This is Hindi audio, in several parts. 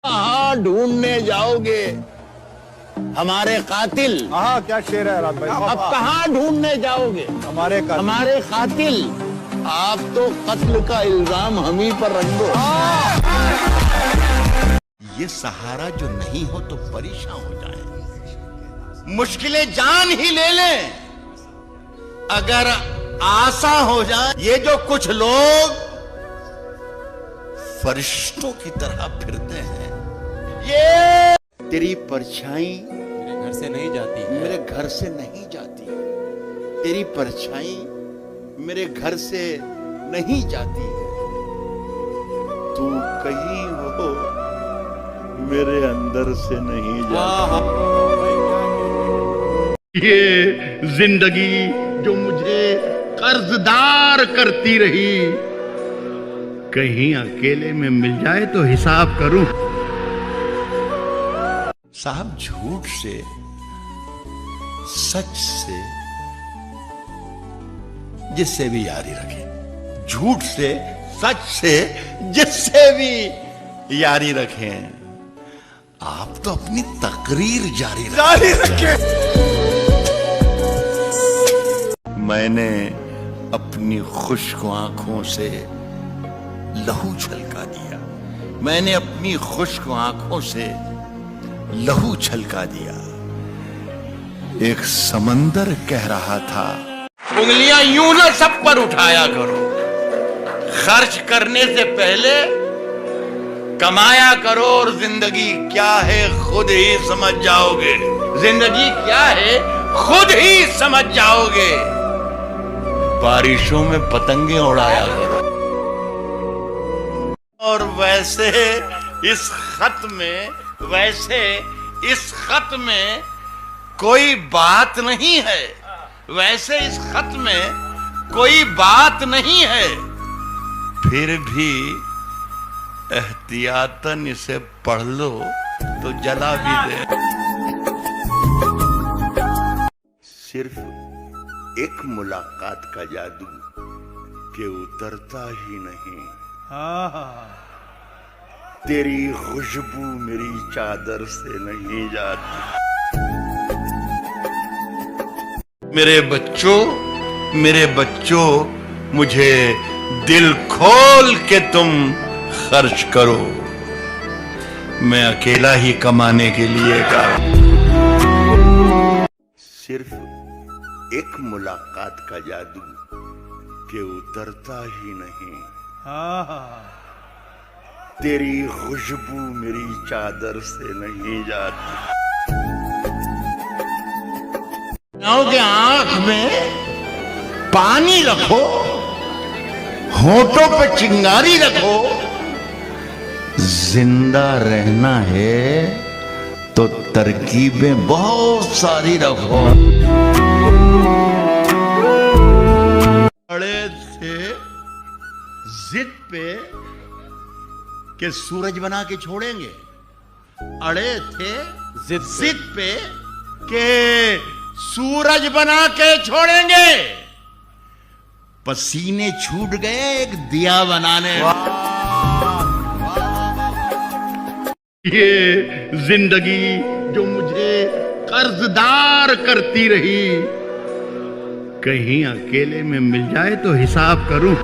कहाँ ढूंढने जाओगे हमारे कातिल? हाँ, क्या शेर है रात भाई। अब कहाँ ढूंढने जाओगे हमारे कातिल? आप तो कत्ल का इल्जाम हम ही पर रख दो। ये सहारा जो नहीं हो तो परेशान हो जाए, मुश्किलें जान ही ले लें अगर आसा हो जाए। ये जो कुछ लोग फरिश्तों की तरह फिरते हैं, ये तेरी परछाई मेरे घर से नहीं जाती है। मेरे घर से नहीं जाती, तेरी परछाई मेरे घर से नहीं जाती है। तू कहीं हो मेरे अंदर से नहीं जाती। ये जिंदगी जो मुझे कर्जदार करती रही, कहीं अकेले में मिल जाए तो हिसाब करूं। साहब, झूठ से, सच से जिससे भी यारी रखें, झूठ से, सच से जिससे भी यारी रखें। आप तो अपनी तकरीर जारी रखें। मैंने अपनी खुश्क आंखों से लहू छलका दिया, मैंने अपनी खुश्क आंखों से लहू छलका दिया। एक समंदर कह रहा था, उंगलियां यूं ना सब पर उठाया करो, खर्च करने से पहले कमाया करो और जिंदगी क्या है खुद ही समझ जाओगे। जिंदगी क्या है खुद ही समझ जाओगे। बारिशों में पतंगे उड़ाया करो। और वैसे इस खत में कोई बात नहीं है, वैसे इस खत में कोई बात नहीं है, फिर भी एहतियातन इसे पढ़ लो तो जला भी दे। सिर्फ एक मुलाकात का जादू के उतरता ही नहीं। तेरी खुशबू मेरी चादर से नहीं जाती। मेरे बच्चों मुझे दिल खोल के तुम खर्च करो, मैं अकेला ही कमाने के लिए का। सिर्फ एक मुलाकात का जादू के उतरता ही नहीं। तेरी खुशबू मेरी चादर से नहीं जाती। के आंख में पानी रखो, होठों पे चिंगारी रखो। जिंदा रहना है तो तरकीबें बहुत सारी रखो। अड़े थे जिद पे कि सूरज बना के छोड़ेंगे, अड़े थे जिद पे कि सूरज बना के छोड़ेंगे। पसीने छूट गए एक दिया बनाने। ये जिंदगी जो मुझे कर्जदार करती रही, कहीं अकेले में मिल जाए तो हिसाब करूं।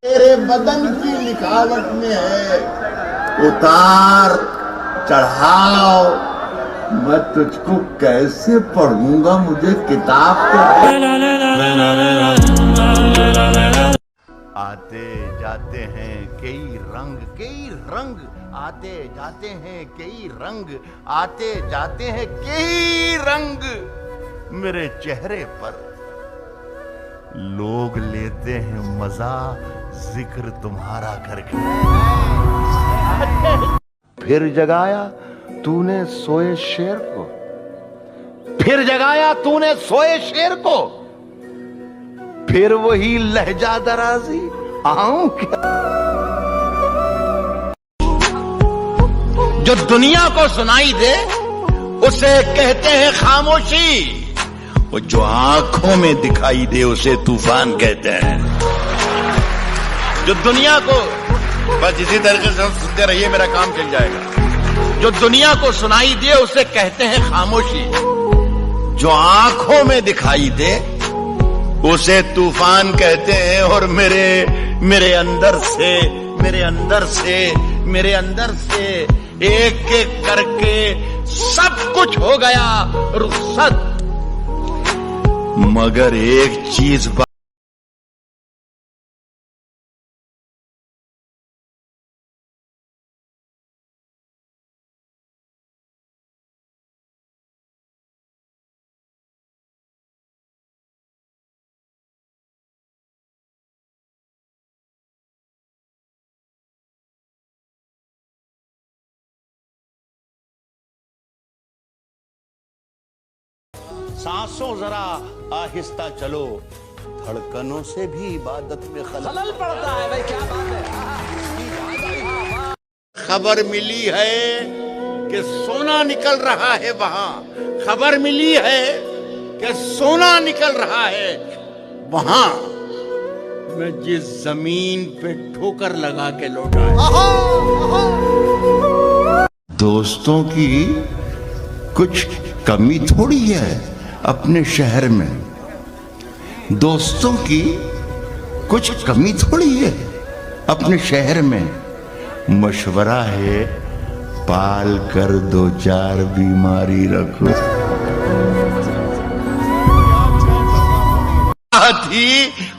तेरे बदन की लिखावट में है उतार चढ़ाव। मैं तुझको कैसे पढ़ूंगा, मुझे किताब के। आते जाते हैं कई रंग, आते जाते हैं कई रंग, आते जाते हैं कई रंग। मेरे चेहरे पर लोग लेते हैं मजा जिक्र तुम्हारा करके। फिर जगाया तूने सोए शेर को, फिर जगाया तूने सोए शेर को, फिर वही लहजा दराजी आऊं क्या। जो दुनिया को सुनाई दे उसे कहते हैं खामोशी, वो जो आंखों में दिखाई दे उसे तूफान कहते हैं। जो दुनिया को बस इसी तरीके से हम सुनते रहिए, मेरा काम चल जाएगा। जो दुनिया को सुनाई दे उसे कहते हैं खामोशी, जो आंखों में दिखाई दे उसे तूफान कहते हैं। और मेरे अंदर से एक एक करके सब कुछ हो गया रुखसत, मगर एक चीज सांसों जरा आहिस्ता चलो, धड़कनों से भी इबादत में खलल पड़ता है। भाई क्या बात है। खबर मिली है कि सोना निकल रहा है वहां, खबर मिली है कि सोना निकल रहा है वहां, मैं जिस जमीन पे ठोकर लगा के लौटा है। दोस्तों की कुछ कमी थोड़ी है अपने शहर में, दोस्तों की कुछ कमी थोड़ी है अपने शहर में। मशवरा है पाल कर दो चार बीमारी रखो।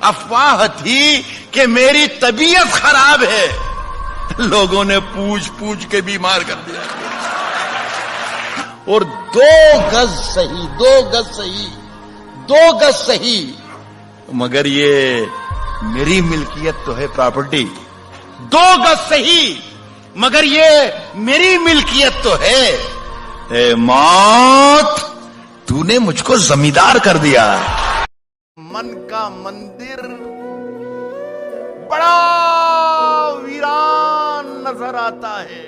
अफवाह थी कि मेरी तबीयत खराब है, लोगों ने पूछ पूछ के बीमार कर दिया। और 2 गज सही, मगर ये मेरी मिल्कियत तो है प्रॉपर्टी। 2 गज सही मगर ये मेरी मिल्कियत तो है। ए मौत, तूने मुझको जमींदार कर दिया। मन का मंदिर बड़ा वीरान नजर आता है,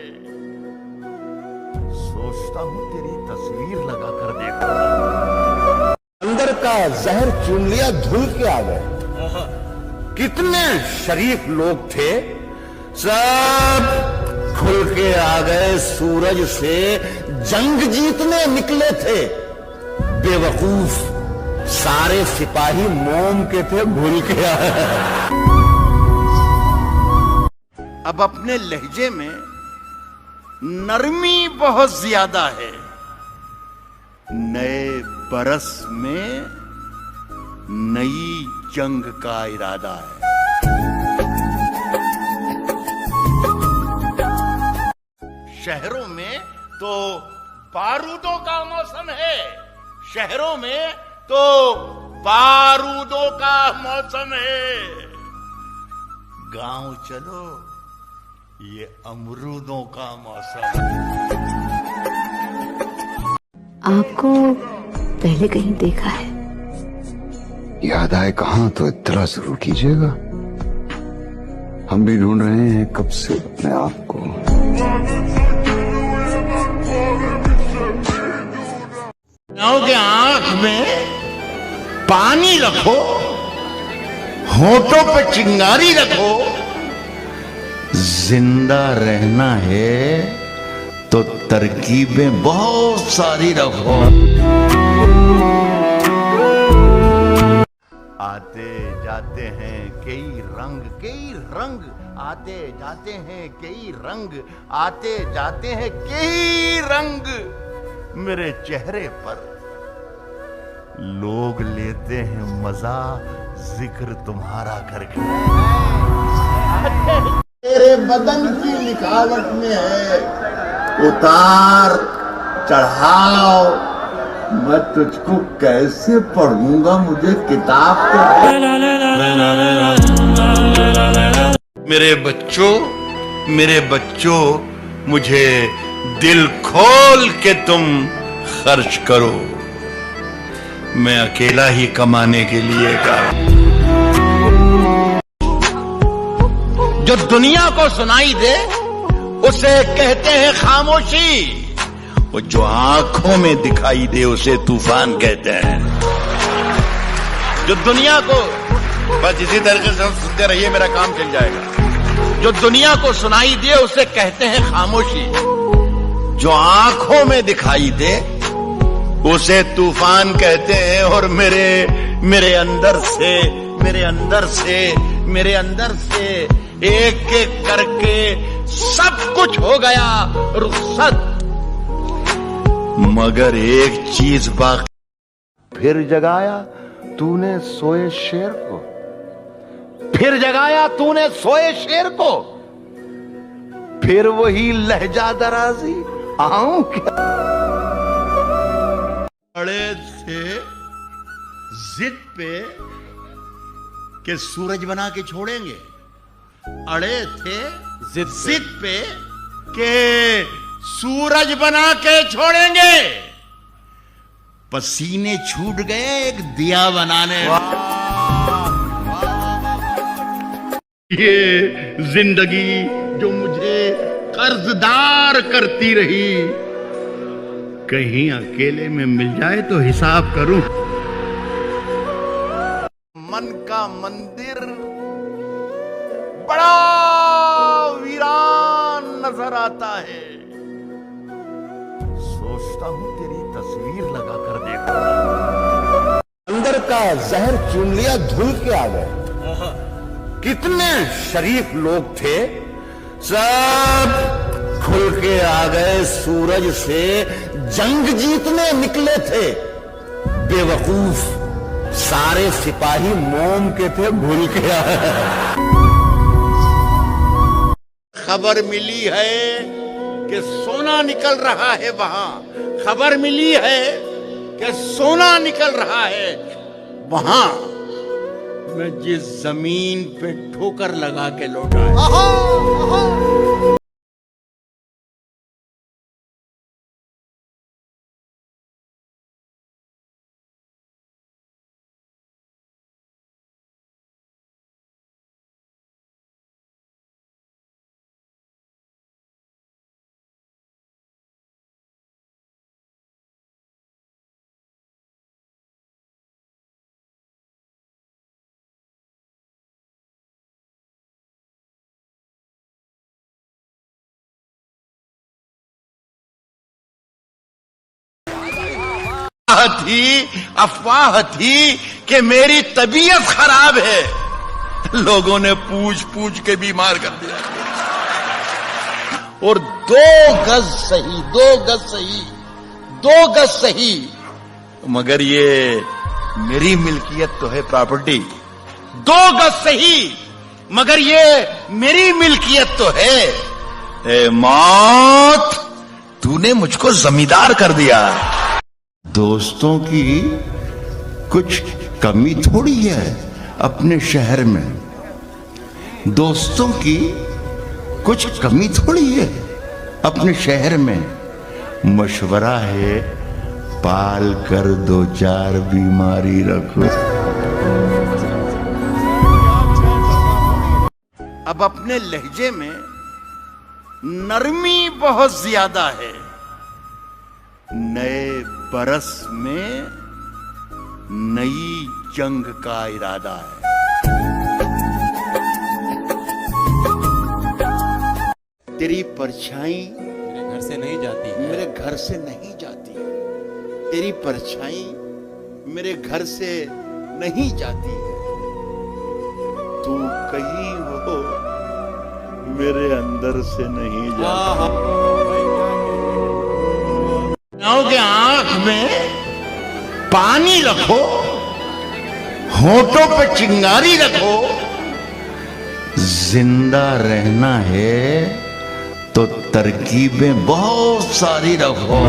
सोचता हूं तेरी तस्वीर लगा कर देखो। अंदर का जहर चुन लिया, धुल के आ गए। कितने शरीफ लोग थे, सब खुल के आ गए। सूरज से जंग जीतने निकले थे, बेवकूफ सारे सिपाही मोम के थे, भूल के आए। अब अपने लहजे में नरमी बहुत ज्यादा है, नए बरस में नई जंग का इरादा है। शहरों में तो बारूदों का मौसम है, शहरों में तो बारूदों का मौसम है। गांव चलो, ये अमरूदों का मौसम। आपको पहले कहीं देखा है? याद आए कहाँ तो इत्तला जरूर कीजिएगा, हम भी ढूंढ रहे हैं कब से अपने आप को। के आंख में पानी रखो, होठों पे चिंगारी रखो, जिंदा रहना है तो तरकीबें बहुत सारी रखो। आते जाते हैं कई रंग, आते जाते हैं कई रंग, आते जाते हैं कई रंग। मेरे चेहरे पर लोग लेते हैं मजा जिक्र तुम्हारा करके। तेरे बदन की लिखावट में है उतार चढ़ाव, मैं तुझको कैसे पढ़ूंगा, मुझे किताब तो। मेरे बच्चों मुझे दिल खोल के तुम खर्च करो, मैं अकेला ही कमाने के लिए का। जो दुनिया को सुनाई दे उसे कहते हैं खामोशी, वो जो आंखों में दिखाई दे उसे तूफान कहते हैं। जो दुनिया को, बस इसी तरीके से हम सुनते रहिए, मेरा काम चल जाएगा। जो दुनिया को सुनाई दे उसे कहते हैं खामोशी। जो आंखों में दिखाई दे उसे तूफान कहते हैं। और मेरे अंदर से एक एक करके सब कुछ हो गया रुखसत, मगर एक चीज बाकी। फिर जगाया तूने सोए शेर को, फिर जगाया तूने सोए शेर को, फिर वही लहजा दराजी आऊं क्या। अड़े थे जिद पे कि सूरज बना के छोड़ेंगे, अड़े थे जिद पे कि सूरज बना के छोड़ेंगे। पसीने छूट गए एक दिया बनाने। ये जिंदगी जो मुझे कर्जदार करती रही, कहीं अकेले में मिल जाए तो हिसाब करूं। मन का मंदिर बड़ा वीरान नजर आता है। सोचता हूं तेरी तस्वीर लगाकर देखूं। अंदर का जहर चुन लिया, धुल के आ गए। कितने शरीफ लोग थे, सब खुल के आ गए। सूरज से जंग जीतने निकले थे, बेवकूफ सारे सिपाही मोम के थे, भूल के आए। खबर मिली है कि सोना निकल रहा है वहां, खबर मिली है कि सोना निकल रहा है वहां। मैं जिस जमीन पे ठोकर लगा के लौटा है। अफवाह थी कि मेरी तबीयत खराब है। लोगों ने पूछ पूछ के बीमार कर दिया। और 2 गज सही, मगर ये मेरी मिल्कियत तो है प्रॉपर्टी। 2 गज सही, मगर ये मेरी मिल्कियत तो है। ए मौत, तूने मुझको जमींदार कर दिया। दोस्तों की कुछ कमी थोड़ी है अपने शहर में, दोस्तों की कुछ कमी थोड़ी है अपने शहर में। मशवरा है पाल कर 2-4 बीमारी रखो। अब अपने लहजे में नरमी बहुत ज्यादा है। नए बरस में नई जंग का इरादा है। तेरी परछाई मेरे घर से नहीं जाती है। मेरे घर से नहीं जाती है। तेरी परछाई मेरे घर से नहीं जाती है। तू कहीं हो मेरे अंदर से नहीं जाती। के आंख में पानी रखो, होठों पे चिंगारी रखो। जिंदा रहना है तो तरकीबें बहुत सारी रखो।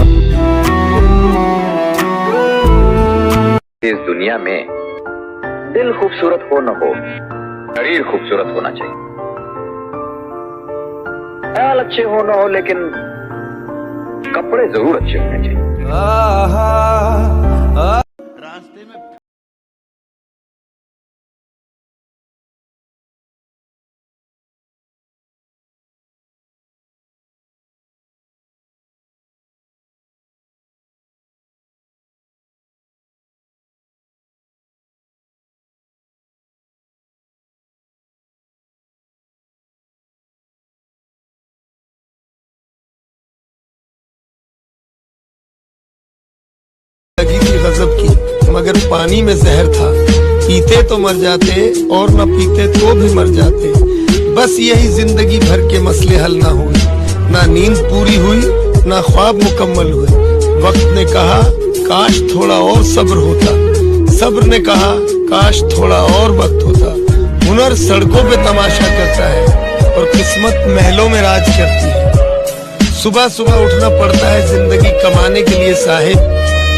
इस दुनिया में दिल खूबसूरत हो न हो, शरीर खूबसूरत होना चाहिए। ख्याल अच्छे हो न हो, लेकिन कपड़े जरूर अच्छे होने चाहिए। रास्ते में लगी थी गजब की, मगर पानी में जहर था। पीते तो मर जाते और न पीते तो भी मर जाते। बस यही जिंदगी भर के मसले हल ना हुए, ना नींद पूरी हुई ना ख्वाब मुकम्मल हुए। वक्त ने कहा काश थोड़ा और सब्र होता, सब्र ने कहा काश थोड़ा और वक्त होता। हुनर सड़कों पे तमाशा करता है और किस्मत महलों में राज करती है। सुबह सुबह उठना पड़ता है जिंदगी कमाने के लिए साहिब,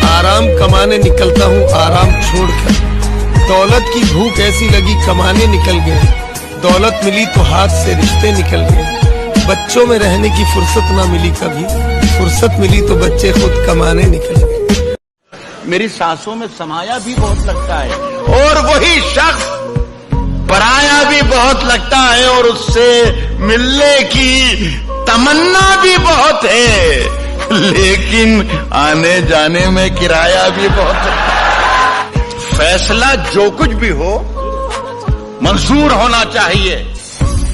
आराम कमाने निकलता हूँ आराम छोड़कर। दौलत की भूख ऐसी लगी कमाने निकल गए, दौलत मिली तो हाथ से रिश्ते निकल गए। बच्चों में रहने की फुर्सत ना मिली कभी, फुर्सत मिली तो बच्चे खुद कमाने निकल गए। मेरी सांसों में समाया भी बहुत लगता है और वही शख्स पराया भी बहुत लगता है और उससे मिलने की तमन्ना भी बहुत है, लेकिन आने जाने में किराया भी बहुत है। फैसला जो कुछ भी हो मंजूर होना चाहिए,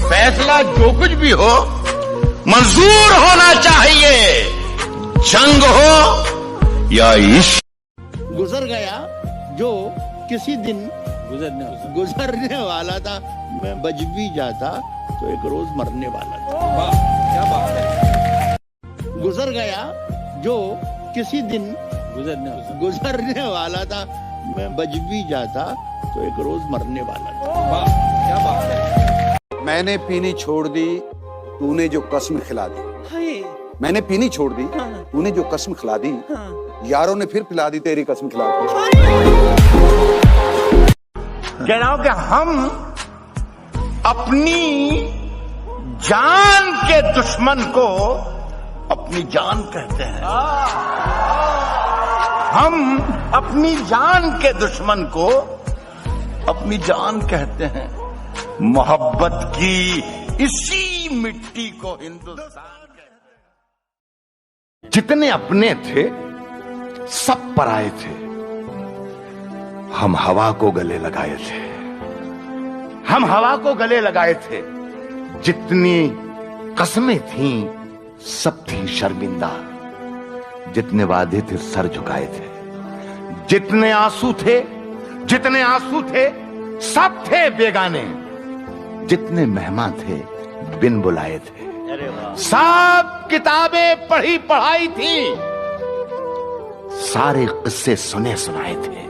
फैसला जो कुछ भी हो मंजूर होना चाहिए। जंग हो या इश्क। गुजर गया जो किसी दिन गुजरने वाला था, मैं बच भी जाता तो एक रोज मरने वाला था। क्या बात है। गुजर गया जो किसी दिन गुजरने वाला था, मैं बच भी जाता तो एक रोज मरने वाला था। क्या बात है। मैंने पीनी छोड़ दी, तूने जो कसम खिला दी। मैंने पीनी छोड़ दी, तूने जो कसम खिला दी। यारों ने फिर पिला दी तेरी कसम खिला दी। कह रहा हूं कि हम अपनी जान के दुश्मन को अपनी जान कहते हैं। हम अपनी जान के दुश्मन को अपनी जान कहते हैं। मोहब्बत की इसी मिट्टी को हिंदुस्तान कहते हैं। जितने अपने थे सब पराए थे, हम हवा को गले लगाए थे, हम हवा को गले लगाए थे। जितनी कस्में थीं सब थी शर्मिंदा, जितने वादे थे सर झुकाए थे। जितने आंसू थे सब थे बेगाने, जितने मेहमान थे बिन बुलाए थे। सब किताबें पढ़ी पढ़ाई थी, सारे किस्से सुने सुनाए थे।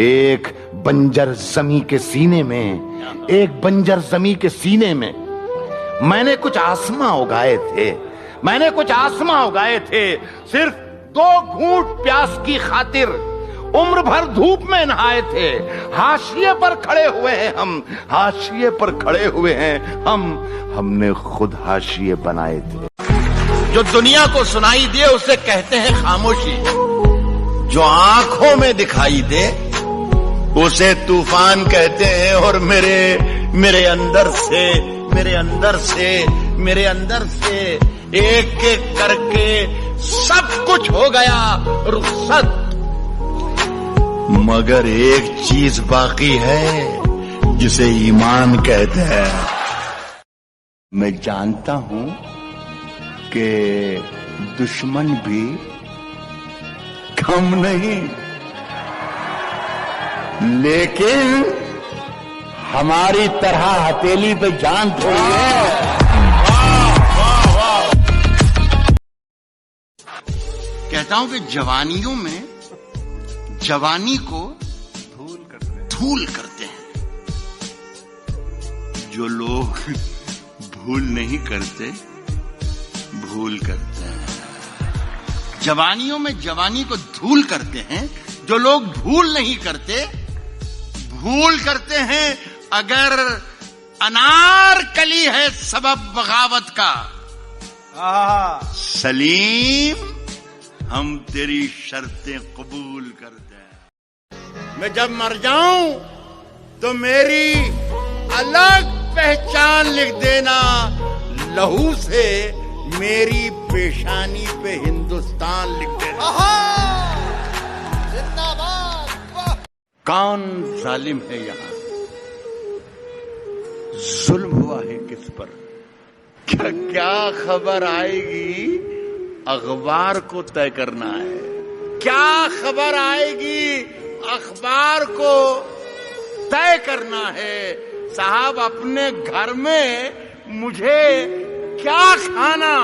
एक बंजर जमी के सीने में, एक बंजर जमी के सीने में मैंने कुछ आसमां उगाए थे, मैंने कुछ आसमां उगाए थे। सिर्फ 2 घूंट प्यास की खातिर उम्र भर धूप में नहाए थे। हाशिए पर खड़े हुए हैं हम, हाशिए पर खड़े हुए हैं हम, हमने खुद हाशिए बनाए थे। जो दुनिया को सुनाई दे उसे कहते हैं खामोशी, जो आंखों में दिखाई दे उसे तूफान कहते हैं। और मेरे अंदर से एक एक करके सब कुछ हो गया रुखसत, मगर एक चीज बाकी है जिसे ईमान कहते हैं। मैं जानता हूं कि दुश्मन भी कम नहीं, लेकिन हमारी तरह हथेली पे जान थोड़ी है। कहता हूं कि जवानियों में जवानी को धूल करते हैं। जो लोग भूल नहीं करते भूल करते हैं। जवानियों में जवानी को धूल करते हैं। जो लोग भूल नहीं करते भूल करते हैं। अगर अनारकली है सबब बगावत का, सलीम हम तेरी शर्तें कबूल करते हैं। मैं जब मर जाऊं तो मेरी अलग पहचान लिख देना, लहू से मेरी पेशानी पे हिंदुस्तान लिख देना। कौन जालिम है यहां, जुल्म हुआ है किस पर, क्या खबर आएगी अखबार को तय करना है। क्या खबर आएगी अखबार को तय करना है। साहब अपने घर में मुझे क्या खाना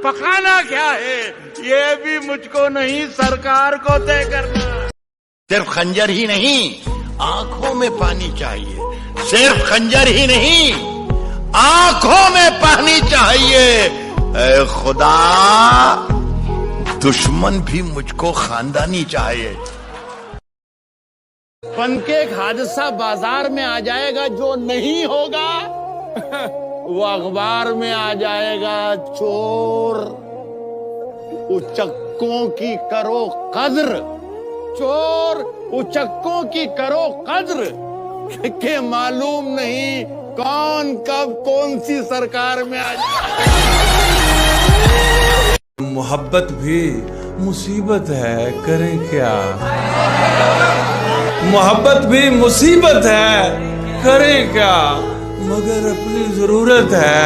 पकाना क्या है ये भी मुझको नहीं सरकार को तय करना। सिर्फ खंजर ही नहीं आंखों में पानी चाहिए, सिर्फ खंजर ही नहीं आंखों में पानी चाहिए। ऐ खुदा दुश्मन भी मुझको खानदानी चाहिए। पनकेक हादसा बाजार में आ जाएगा, जो नहीं होगा वो अखबार में आ जाएगा। चोर उचक्कों की करो कद्र, चोर उचक्कों की करो कद्र के मालूम नहीं कौन कब कौन सी सरकार में आ जाए। मोहब्बत भी मुसीबत है, करें क्या। मोहब्बत भी मुसीबत है, करें क्या, मगर अपनी जरूरत है,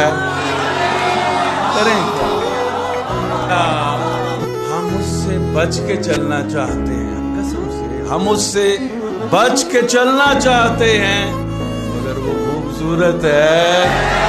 करें क्या। हम उससे बच के चलना चाहते हैं, कसम से हम उससे बच के चलना चाहते हैं, मगर वो खूबसूरत है।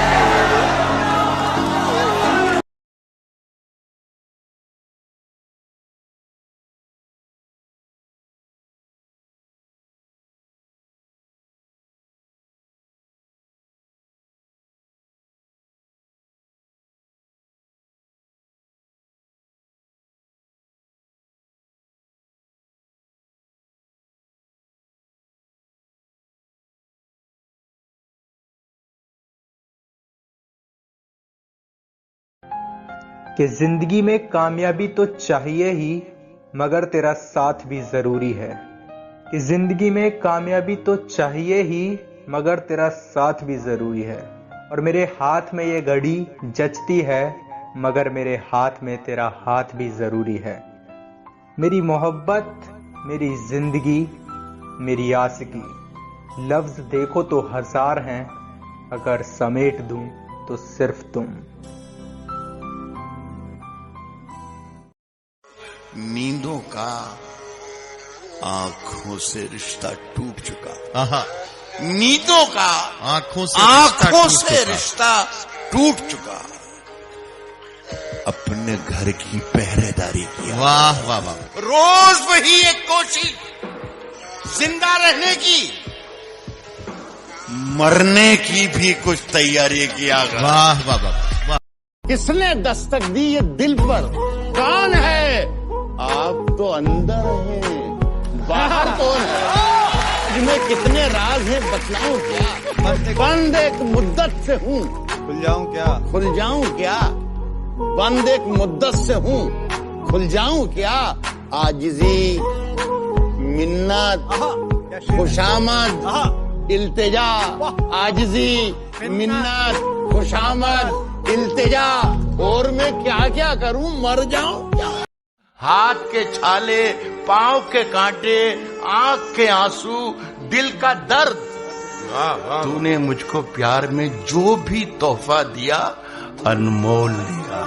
कि जिंदगी में कामयाबी तो चाहिए ही मगर तेरा साथ भी जरूरी है। कि जिंदगी में कामयाबी तो चाहिए ही मगर तेरा साथ भी जरूरी है। और मेरे हाथ में ये घड़ी जचती है मगर मेरे हाथ में तेरा हाथ भी जरूरी है। मेरी मोहब्बत, मेरी जिंदगी, मेरी आशिकी, लफ्ज देखो तो हजार हैं, अगर समेट दूं तो सिर्फ तुम। नींदों का आंखों से रिश्ता टूट चुका। नींदों का आंखों से रिश्ता टूट चुका। अपने घर की पहरेदारी किया। वाह वाह वाह। रोज वही एक कोशिश जिंदा रहने की, मरने की भी कुछ तैयारी किया। वाह वाह वाह। किसने दस्तक दी ये दिल पर, कौन है? आप तो अंदर हैं, बाहर कौन है? इसमें कितने राज हैं बतलाऊं क्या? बंद एक मुद्दत से हूँ, खुल जाऊं क्या? खुल जाऊं क्या? बंद एक मुद्दत से हूँ, खुल जाऊं क्या? आजिजी, मिन्नत, खुशामद, इल्तिजा। आजिजी, मिन्नत, खुशामद, इल्तिजा। और मैं क्या क्या करूं, मर जाऊं क्या? हाथ के छाले, पांव के कांटे, आंख के आंसू, दिल का दर्द। तूने मुझको प्यार में जो भी तोहफा दिया अनमोल दिया।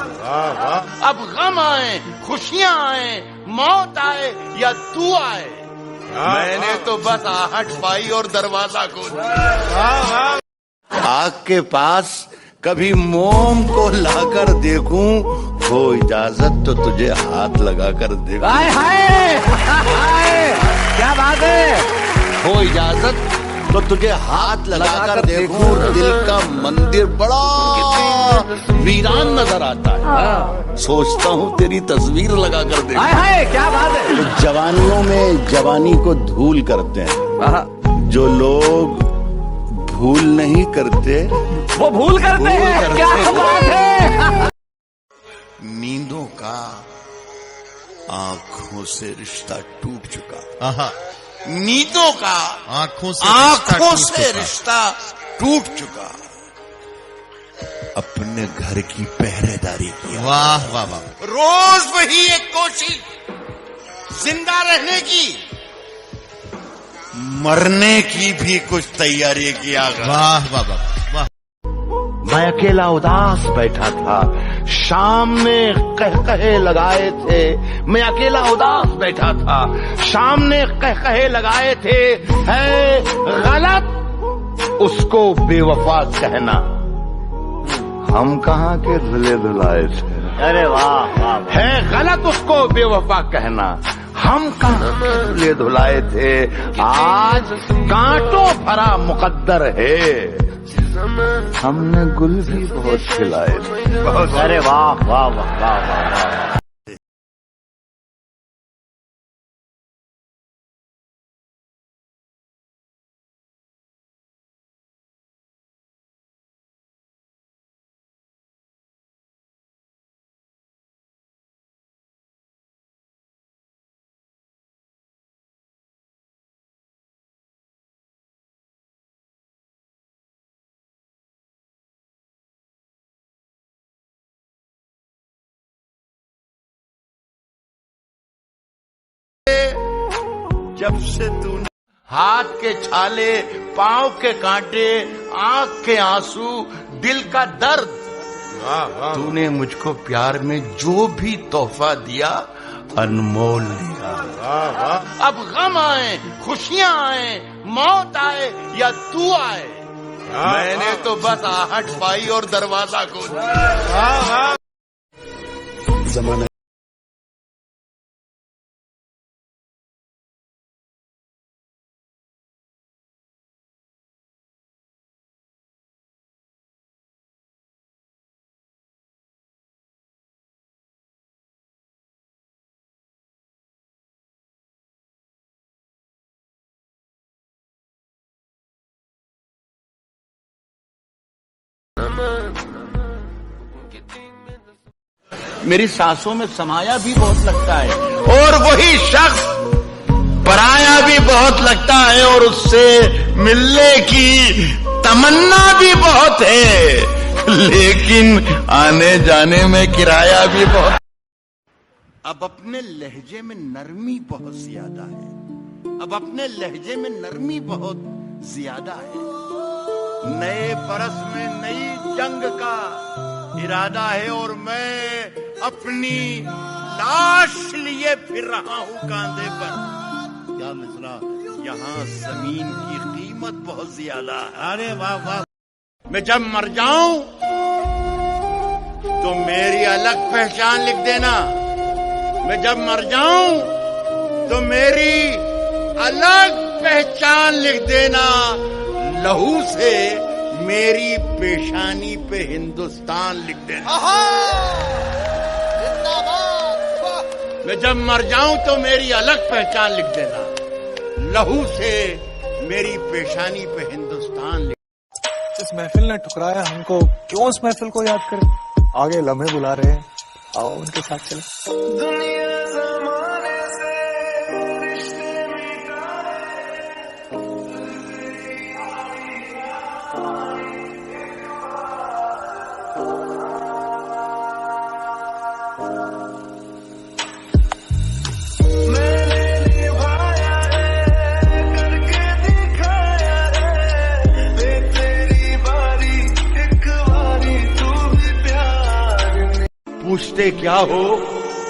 अब गम आए, खुशियां आए, मौत आए या तू आए, मैंने तो बस आहट पाई और दरवाजा खोला। आग के पास कभी मोम को लाकर देखूं, हो इजाजत तो तुझे हाथ लगाकर देखूं। हाय हाय हाय, क्या बात है। हो इजाजत तो तुझे हाथ लगाकर देखूं। दिल का मंदिर बड़ा वीरान नजर आता है, सोचता हूँ तेरी तस्वीर लगाकर देखूं। हाय हाय, क्या बात है। तो जवानियों में जवानी को धूल करते हैं, जो लोग भूल नहीं करते वो भूल करते हैं। क्या बात है। नींदों का आंखों से रिश्ता टूट चुका। नींदों का आंखों से रिश्ता टूट चुका। अपने घर की पहरेदारी किया। वाह वाह वाह। रोज वही एक कोशिश जिंदा रहने की, मरने की भी कुछ तैयारी किया। वाह वाह वाह। मैं अकेला उदास बैठा था, शाम ने कहकहे लगाए थे, मैं अकेला उदास बैठा था, शाम ने कहकहे लगाए थे, है गलत उसको बेवफा कहना, हम कहाँ के धुले धुलाए थे। अरे वाह वाह। है गलत उसको बेवफा कहना, हम कहाँ के धुले धुलाए थे, आज कांटों भरा मुकद्दर है, हमने गुल भी बहुत खिलाए थे। अरे वाह वाह वाह वाह वाह। जब से तूने हाथ के छाले, पांव के कांटे, आंख के आंसू, दिल का दर्द, तूने मुझको प्यार में जो भी तोहफा दिया अनमोल दिया। अब गम आए, खुशियां आए, मौत आए या तू आए, मैंने तो बस आहट पाई और दरवाजा खोल दिया। जमाना मेरी सांसों में समाया भी बहुत लगता है, और वही शख्स पराया भी बहुत लगता है, और उससे मिलने की तमन्ना भी बहुत है, लेकिन आने जाने में किराया भी बहुत। अब अपने लहजे में नरमी बहुत ज्यादा है, अब अपने लहजे में नरमी बहुत ज्यादा है। नए बरस में नई जंग का इरादा है, और मैं अपनी लाश लिए फिर रहा हूं कांधे पर। क्या मिसरा, यहाँ जमीन की कीमत बहुत ज्यादा है। अरे वाह वाह। मैं जब मर जाऊं तो मेरी अलग पहचान लिख देना, मैं जब मर जाऊं तो मेरी अलग पहचान लिख देना, लहू से मेरी पेशानी पे हिंदुस्तान लिख देना। मैं जब मर जाऊं तो मेरी अलग पहचान लिख देना, लहू से मेरी पेशानी पे हिंदुस्तान लिख। इस महफिल ने ठुकराया हमको, क्यों इस महफिल को याद करें, आगे लम्हे बुला रहे हैं, आओ उनके साथ चले।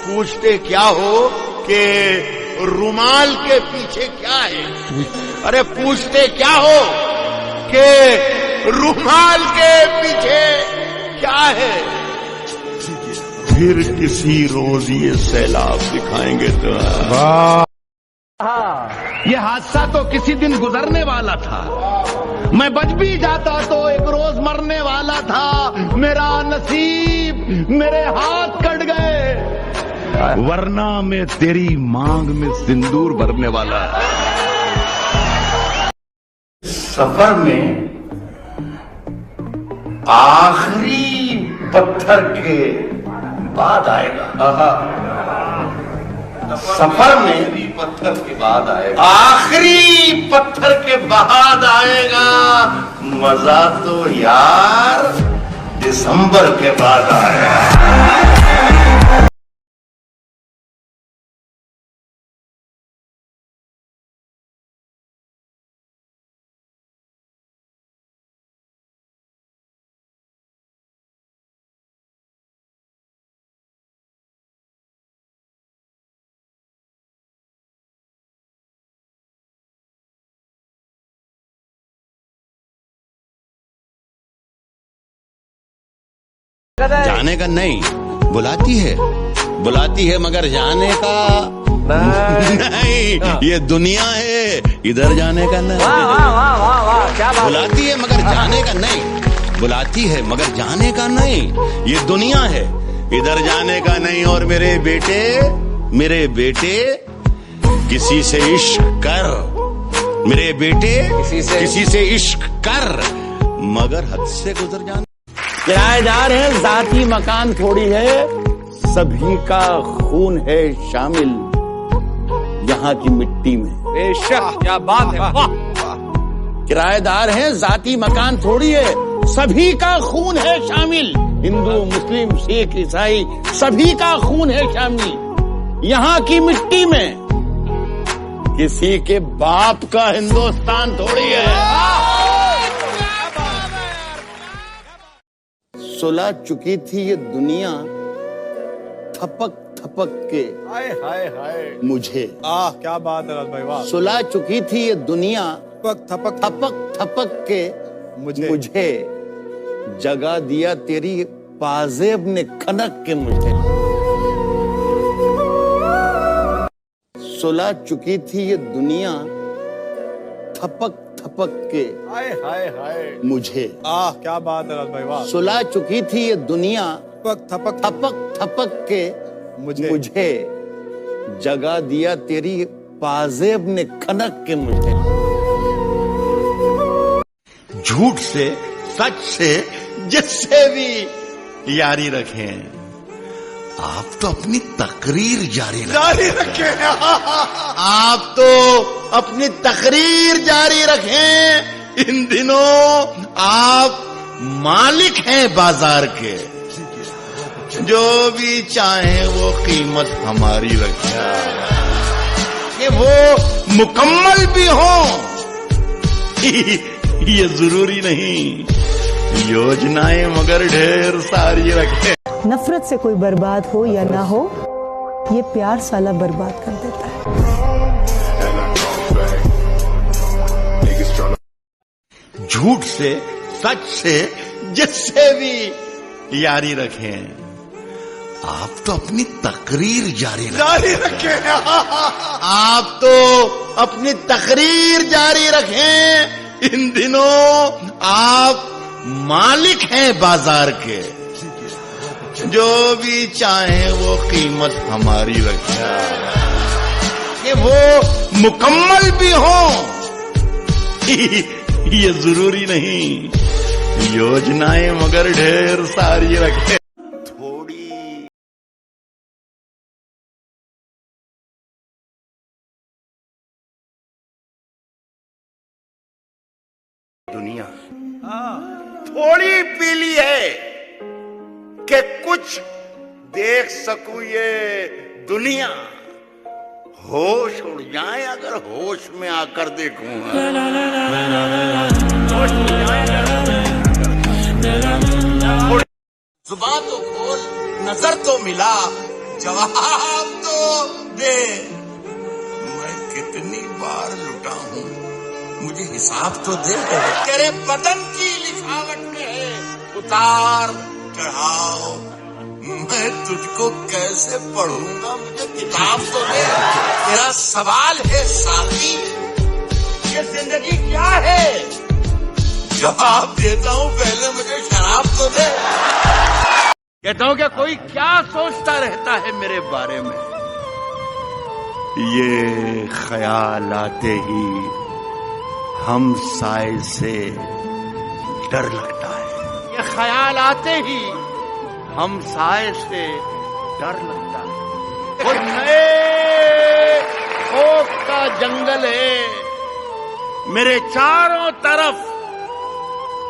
पूछते क्या हो कि रुमाल के पीछे क्या है। अरे पूछते क्या हो कि रुमाल के पीछे क्या है। फिर किसी रोज ये सैलाब दिखाएंगे तो। ये हादसा तो किसी दिन गुजरने वाला था, मैं बच भी जाता तो एक रोज मरने वाला था। मेरा नसीब, मेरे हाथ कट गए, वरना मैं तेरी मांग में सिंदूर भरने वाला। सफर में आखिरी पत्थर के बाद आएगा। सफर में पत्थर के बाद आएगा, आखिरी पत्थर के बाद आएगा। मजा तो यार दिसंबर के बाद आएगा। जाने का नहीं, बुलाती है मगर जाने का नहीं। ये दुनिया है, इधर जाने का नहीं। बुलाती है मगर जाने का नहीं, बुलाती है मगर जाने का नहीं। ये दुनिया है, इधर जाने का नहीं। और मेरे बेटे किसी से इश्क कर, मेरे बेटे किसी से इश्क कर, मगर हद से गुजर जाना। किराएदार है, जाती मकान थोड़ी है, सभी का खून है शामिल यहाँ की मिट्टी में। बेशक, क्या बात है, वाह। किराएदार है, जाती मकान थोड़ी है, सभी का खून है शामिल। हिंदू, मुस्लिम, सिख, ईसाई, सभी का खून है शामिल यहाँ की मिट्टी में। किसी के बाप का हिंदुस्तान थोड़ी है। सुलह चुकी थी ये दुनिया थपक थपक के मुझे। क्या बात है राज भाई, वाह। सुलह चुकी थी ये दुनिया थपक थपक के मुझे जगा दिया तेरी पाजेब ने खनक के मुझे। सुलह चुकी थी ये दुनिया थपक थपक के मुझे। क्या बात है राज भाई, वाह। सुलह चुकी थी ये दुनिया थपक थपक के मुझे जगा दिया तेरी पाजेब ने खनक के मुझे। झूठ से, सच से, जिससे भी यारी रखें। आप तो अपनी तकरीर जारी रखें। आप तो अपनी तकरीर जारी रखें। इन दिनों आप मालिक हैं बाजार के, जो भी चाहे वो कीमत हमारी रखें। कि वो मुकम्मल भी हो ये जरूरी नहीं, योजनाएं मगर ढेर सारी रखें। नफरत से कोई बर्बाद हो या ना हो, ये प्यार साला बर्बाद कर देता है। झूठ से, सच से, जिससे भी यारी रखें। आप तो अपनी तकरीर जारी रखें। आप तो अपनी तकरीर जारी रखें। इन दिनों आप मालिक हैं बाजार के, जो भी चाहे वो कीमत हमारी रखें। कि वो मुकम्मल भी हो ये जरूरी नहीं, योजनाएं मगर ढेर सारी रखें। थोड़ी दुनिया थोड़ी पीली है कि कुछ देख सकूं ये दुनिया। होश उड़ जाए अगर होश में आकर देखूं। जुबान तो खोल, नजर तो मिला, जवाब तो दे। मैं कितनी बार लुटा हूं, मुझे हिसाब तो दे। तेरे बदन की लिखावट में है उतार चढ़ाव, मैं तुझको कैसे पढ़ूंगा, मुझे किताब तो दे। तेरा सवाल है साथी, ये जिंदगी क्या है, जवाब देता हूँ पहले मुझे शराब तो दे। कहता हूँ कि कोई क्या सोचता रहता है मेरे बारे में, ये ख्याल आते ही हम साए से डर लगता है। ये ख्याल आते ही हम साए से डर लगता है। वो नए खौफ का जंगल है मेरे चारों तरफ,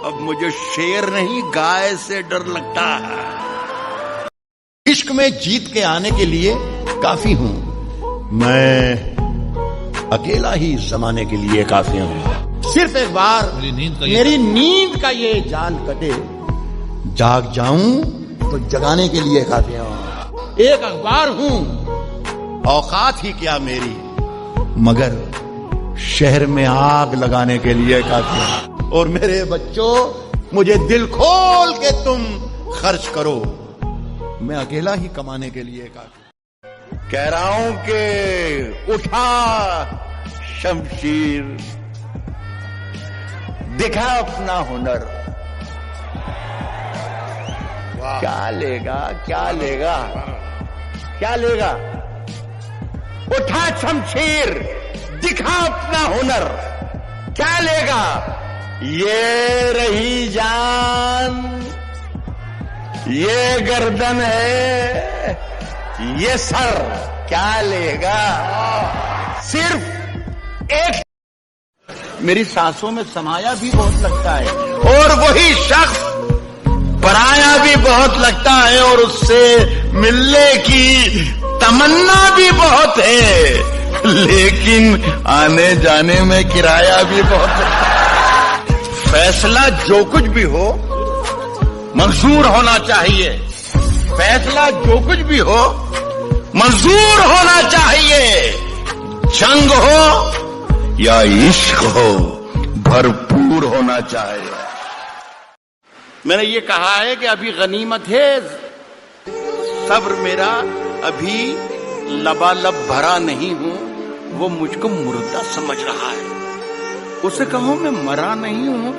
अब मुझे शेर नहीं गाय से डर लगता है। इश्क में जीत के आने के लिए काफी हूं मैं, अकेला ही जमाने के लिए काफी हूं। सिर्फ एक बार मेरी नींद का ये जाल कटे, जाग जाऊं तो जगाने के लिए काफी हूं। एक अखबार हूं, औकात ही क्या मेरी, मगर शहर में आग लगाने के लिए काफी हूं। और मेरे बच्चों, मुझे दिल खोल के तुम खर्च करो, मैं अकेला ही कमाने के लिए काफी। कह रहा हूं कि उठा शमशीर, दिखा अपना हुनर। क्या लेगा, क्या लेगा, क्या लेगा? उठा शमशीर, दिखा अपना हुनर, क्या लेगा? ये रही जान, ये गर्दन है, ये सर, क्या लेगा? सिर्फ एक। मेरी सांसों में समाया भी बहुत लगता है, और वही शख्स पराया भी बहुत लगता है, और उससे मिलने की तमन्ना भी बहुत है, लेकिन आने जाने में किराया भी बहुत है। फैसला जो कुछ भी हो मंजूर होना चाहिए, फैसला जो कुछ भी हो मंजूर होना चाहिए। जंग हो या इश्क हो, भरपूर होना चाहिए। मैंने ये कहा है कि अभी गनीमत है, सब्र मेरा अभी लबालब भरा नहीं हूं। वो मुझको मुर्दा समझ रहा है, उसे कहो मैं मरा नहीं हूं।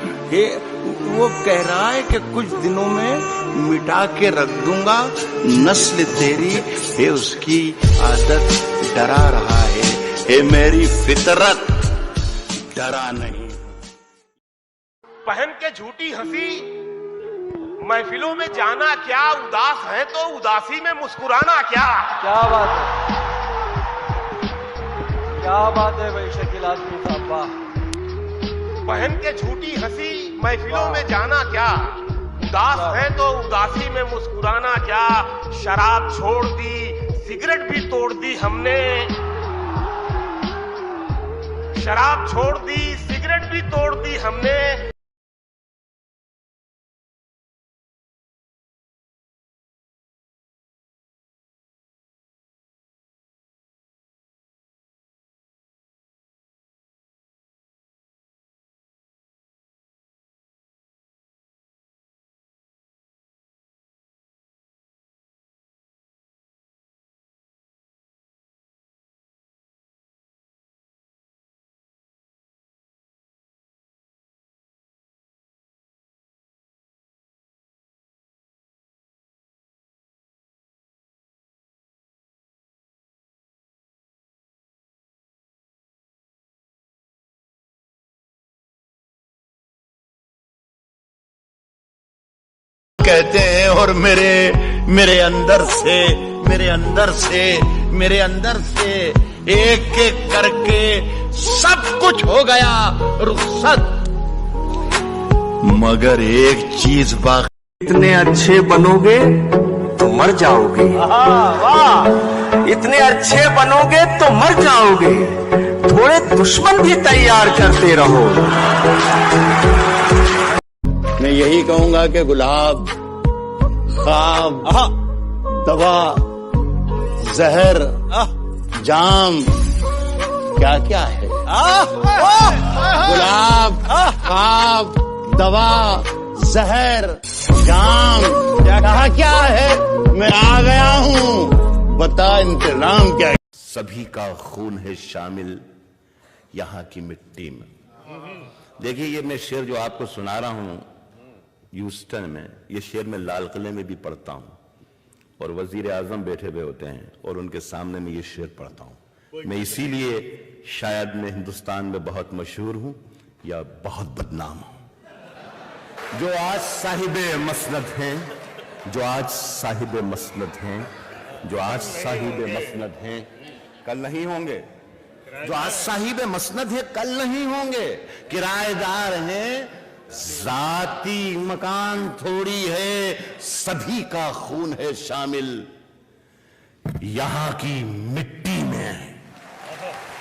वो कह रहा है कि कुछ दिनों में मिटा के रख दूंगा नस्ल तेरी, है उसकी आदत डरा रहा है मेरी फितरत डरा नहीं। पहन के झूठी हंसी महफिलों में जाना क्या, उदास है तो उदासी में मुस्कुराना क्या। क्या बात है, क्या बात है भाई शकील आजमी साहब, वाह। पहन के झूठी हंसी महफिलों में जाना क्या, उदास है तो उदासी में मुस्कुराना क्या। शराब छोड़ दी, सिगरेट भी तोड़ दी हमने, शराब छोड़ दी, सिगरेट भी तोड़ दी हमने। कहते हैं, और मेरे अंदर से एक एक करके सब कुछ हो गया रुखसत, मगर एक चीज बाकी। इतने अच्छे बनोगे तो मर जाओगे, इतने अच्छे बनोगे तो मर जाओगे, थोड़े दुश्मन भी तैयार करते रहो। मैं यही कहूंगा कि गुलाब, ख्वाब, दवा, जहर, जाम, क्या क्या है? गुलाब, ख्वाब, दवा, जहर, जाम, क्या है? मैं आ गया हूं, बता इंतजाम क्या है? सभी का खून है शामिल यहाँ की मिट्टी में। देखिए, ये मैं शेर जो आपको सुना रहा हूं ह्यूस्टन में, ये शेर मैं लाल किले में भी पढ़ता हूं, और वजीर आजम बैठे हुए होते हैं और उनके सामने में ये शेर पढ़ता हूं। मैं इसीलिए शायद मैं हिंदुस्तान में बहुत मशहूर हूं या बहुत बदनाम हूं। जो आज साहिबे मसनद हैं, जो आज साहिबे मसनद हैं, जो आज साहिबे मसनद हैं, कल नहीं होंगे। जो आज साहिबे मसनद है, कल नहीं होंगे। किराएदार हैं, जाती मकान थोड़ी है, सभी का खून है शामिल यहां की मिट्टी में।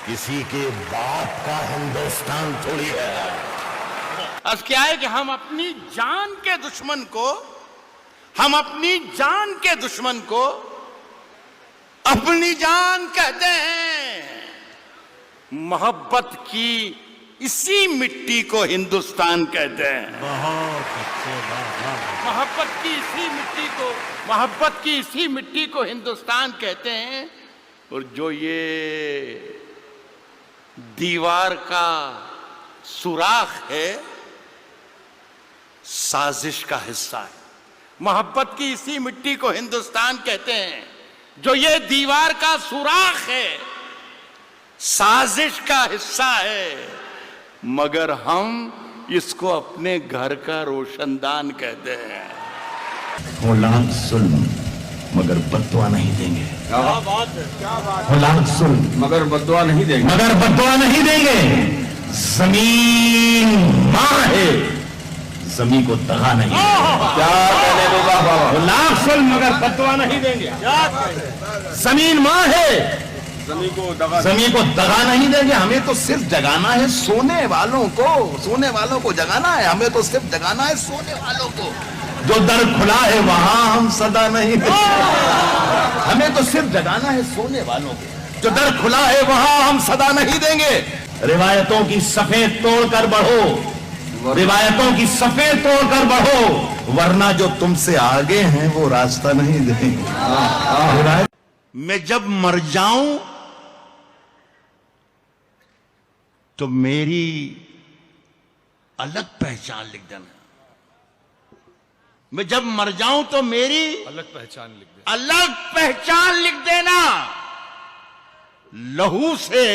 किसी के बाप का हिंदुस्तान थोड़ी है। अब क्या है कि हम अपनी जान के दुश्मन को, अपनी जान कहते हैं। मोहब्बत की इसी मिट्टी को हिंदुस्तान कहते हैं। मोहब्बत की इसी मिट्टी को हिंदुस्तान कहते हैं। और जो ये दीवार का सुराख है, साजिश का हिस्सा है। मोहब्बत की इसी मिट्टी को हिंदुस्तान कहते हैं। जो ये दीवार का सुराख है, साजिश का हिस्सा है। मगर हम इसको अपने घर का रोशनदान कहते हैं। औलाद सुल्म मगर बद्दुआ नहीं देंगे। क्या बात है। औलाद सुल्म मगर बद्दुआ नहीं देंगे। मगर बद्दुआ नहीं देंगे। जमीन मां है, जमीन को दगा नहीं। क्या कहने को बाबा। औलाद सुल्म मगर बद्दुआ नहीं देंगे। जमीन मां है, जमीन को दगा नहीं देंगे। हमें तो सिर्फ जगाना है सोने वालों को जगाना है। हमें तो सिर्फ जगाना है सोने वालों को। जो दर खुला है वहां हम सदा नहीं देंगे। हमें तो सिर्फ जगाना है सोने वालों को। जो दर खुला है वहां हम सदा नहीं देंगे। रिवायतों की सफेद तोड़कर बढ़ो, रिवायतों की सफेद तोड़कर बढ़ो, वरना जो तुमसे आगे हैं वो रास्ता नहीं देंगे। मैं जब मर जाऊं तो मेरी अलग पहचान लिख देना। मैं जब मर जाऊं तो मेरी अलग पहचान लिख देना। लहू से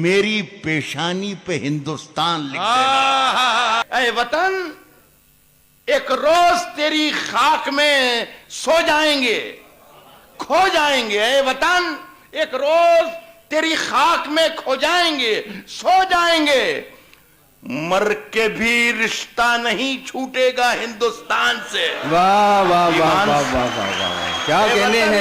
मेरी पेशानी पे हिंदुस्तान लिख देना। ऐ वतन, एक रोज तेरी खाक में सो जाएंगे, खो जाएंगे। ऐ वतन, एक रोज तेरी खाक में खो जाएंगे, सो जाएंगे। मर के भी रिश्ता नहीं छूटेगा हिंदुस्तान से। वाह वाह वाह वाह वाह वाह, क्या कहने हैं।